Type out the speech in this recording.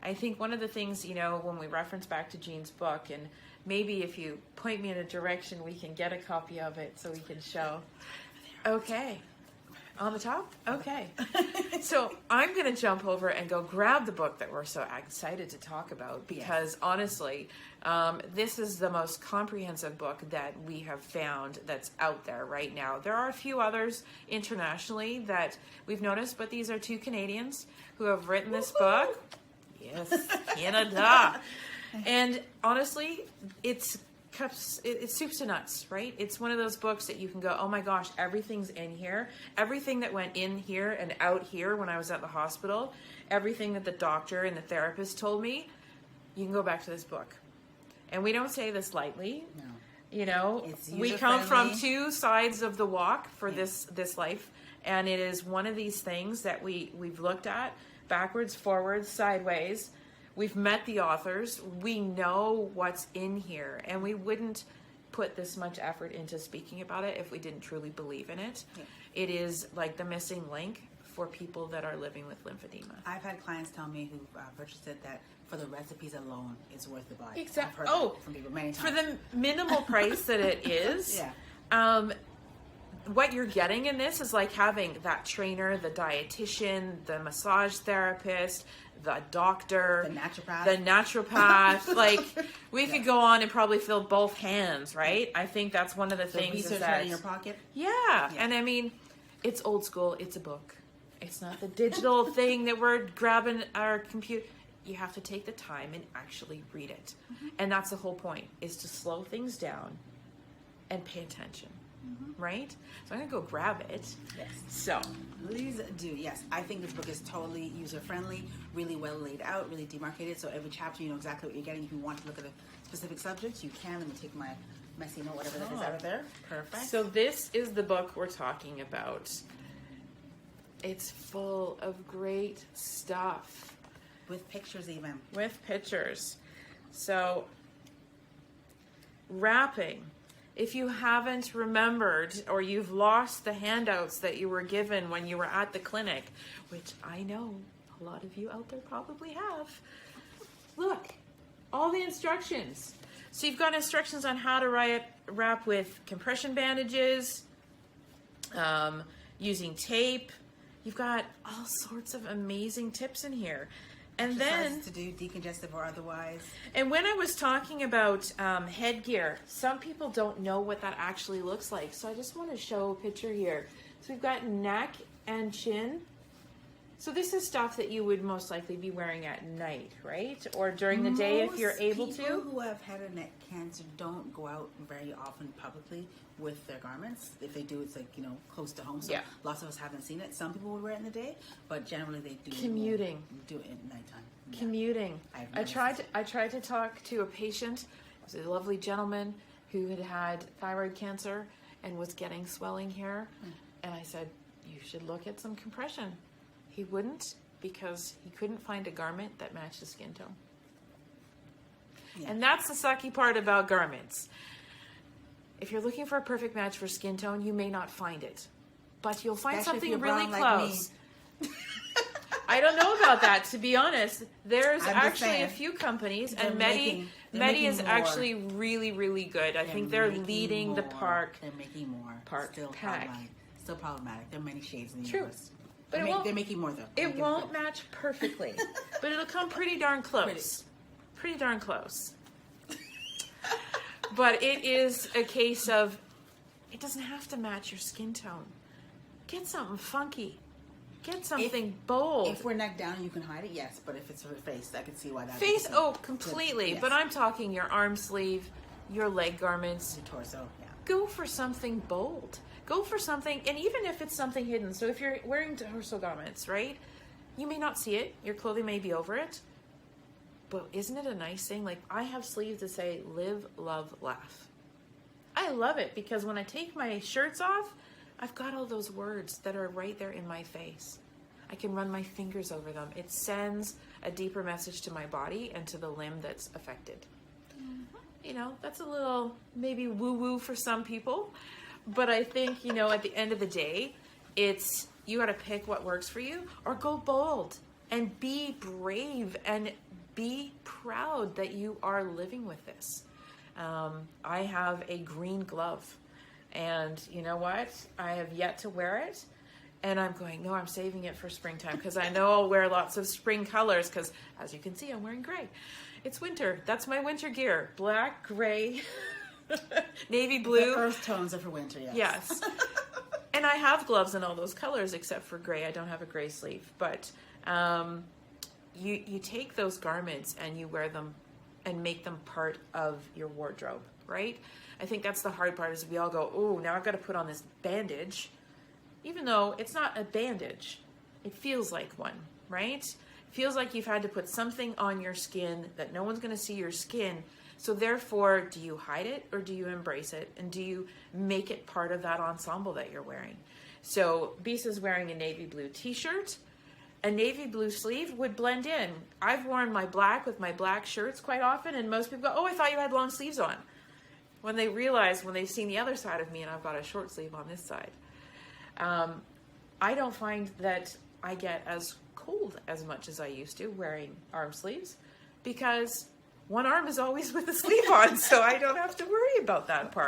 I think one of the things, you know, when we reference back to Jean's book, and maybe if you point me in a direction, we can get a copy of it so we can show. Okay. On the top? Okay. So I'm going to jump over and go grab the book that we're so excited to talk about because honestly, this is the most comprehensive book that we have found that's out there right now. There are a few others internationally that we've noticed, but these are two Canadians who have written this book. Yes, Canada. And honestly, it's soups to nuts, right? It's one of those books that you can go, oh my gosh, everything's in here. Everything that went in here and out here when I was at the hospital, everything that the doctor and the therapist told me, you can go back to this book. And we don't say this lightly. No. You know, we come from two sides of the walk for this life. And it is one of these things that we've looked at backwards, forwards, sideways. We've met the authors. We know what's in here, and we wouldn't put this much effort into speaking about it if we didn't truly believe in it. Yeah. It is like the missing link for people that are living with lymphedema. I've had clients tell me who purchased it that for the recipes alone, it's worth the buy. Exactly. I've heard that from people many times. For the minimal price that it is. Yeah. What you're getting in this is like having that trainer, the dietitian, the massage therapist, the doctor, the naturopath. Like we could go on and probably fill both hands, right? I think that's one of the things. Research right in your pocket. Yeah, and I mean, it's old school. It's a book. It's not the digital thing that we're grabbing our computer. You have to take the time and actually read it, and that's the whole point: is to slow things down and pay attention. Right? So I'm going to go grab it. Yes. So. Please do. Yes. I think this book is totally user-friendly, really well laid out, really demarcated. So every chapter, you know exactly what you're getting. If you want to look at a specific subject, you can. Let me take my messy note, whatever that is out of there. Perfect. So this is the book we're talking about. It's full of great stuff. With pictures even. With pictures. So, wrapping. If you haven't remembered or you've lost the handouts that you were given when you were at the clinic, which I know a lot of you out there probably have, look, all the instructions. So you've got instructions on how to wrap with compression bandages, using tape. You've got all sorts of amazing tips in here. And then to do decongestive or otherwise. And when I was talking about headgear, some people don't know what that actually looks like. So I just want to show a picture here. So we've got neck and chin. So this is stuff that you would most likely be wearing at night, right? Or during the day if you're able to. People who have had a neck cancer don't go out very often publicly with their garments. If they do, it's like, you know, close to home. So lots of us haven't seen it. Some people would wear it in the day, but generally they do. Commuting. Do it at nighttime. Yeah. Commuting. I tried to talk to a patient. It was a lovely gentleman who had had thyroid cancer and was getting swelling here. And I said, you should look at some compression. He wouldn't because he couldn't find a garment that matched his skin tone. Yeah. And that's the sucky part about garments. If you're looking for a perfect match for skin tone, you may not find it. But you'll find something really close. Like I don't know about that, to be honest. There's actually a few companies, and Medi is actually really, really good. I think they're leading the park. They're making more. Still pack. Still problematic. There are many shades in the True. universe. But they're making more, though. It won't match perfectly, but it'll come pretty darn close. Pretty darn close. But it is a case of, it doesn't have to match your skin tone. Get something funky. Get something bold. If we're neck down, you can hide it, yes. But if it's her face, I can see why that. Face, completely. Yes. But I'm talking your arm sleeve, your leg garments. Your torso, yeah. Go for something bold. Go for something, and even if it's something hidden. So if you're wearing torso garments, right? You may not see it. Your clothing may be over it. But isn't it a nice thing? Like, I have sleeves that say, live, love, laugh. I love it because when I take my shirts off, I've got all those words that are right there in my face. I can run my fingers over them. It sends a deeper message to my body and to the limb that's affected. You know, that's a little maybe woo-woo for some people. But I think, you know, at the end of the day, it's, you got to pick what works for you or go bold and be brave and be proud that you are living with this. I have a green glove, and you know what? I have yet to wear it, and I'm going, no, I'm saving it for springtime, because I know I'll wear lots of spring colors, because as you can see, I'm wearing gray. It's winter. That's my winter gear. Black, gray, navy blue. The earth tones are for winter, yes. Yes. And I have gloves in all those colors except for gray. I don't have a gray sleeve. But you take those garments and you wear them and make them part of your wardrobe, right? I think that's the hard part, is we all go, oh, now I've got to put on this bandage. Even though it's not a bandage, it feels like one, right? It feels like you've had to put something on your skin that no one's going to see your skin. So therefore, do you hide it or do you embrace it? And do you make it part of that ensemble that you're wearing? So Bisa's wearing a navy blue t-shirt. A navy blue sleeve would blend in. I've worn my black with my black shirts quite often, and most people go, oh, I thought you had long sleeves on. When they realize, when they've seen the other side of me and I've got a short sleeve on this side. I don't find that I get as cold as much as I used to wearing arm sleeves, because one arm is always with the sleeve on, so I don't have to worry about that part.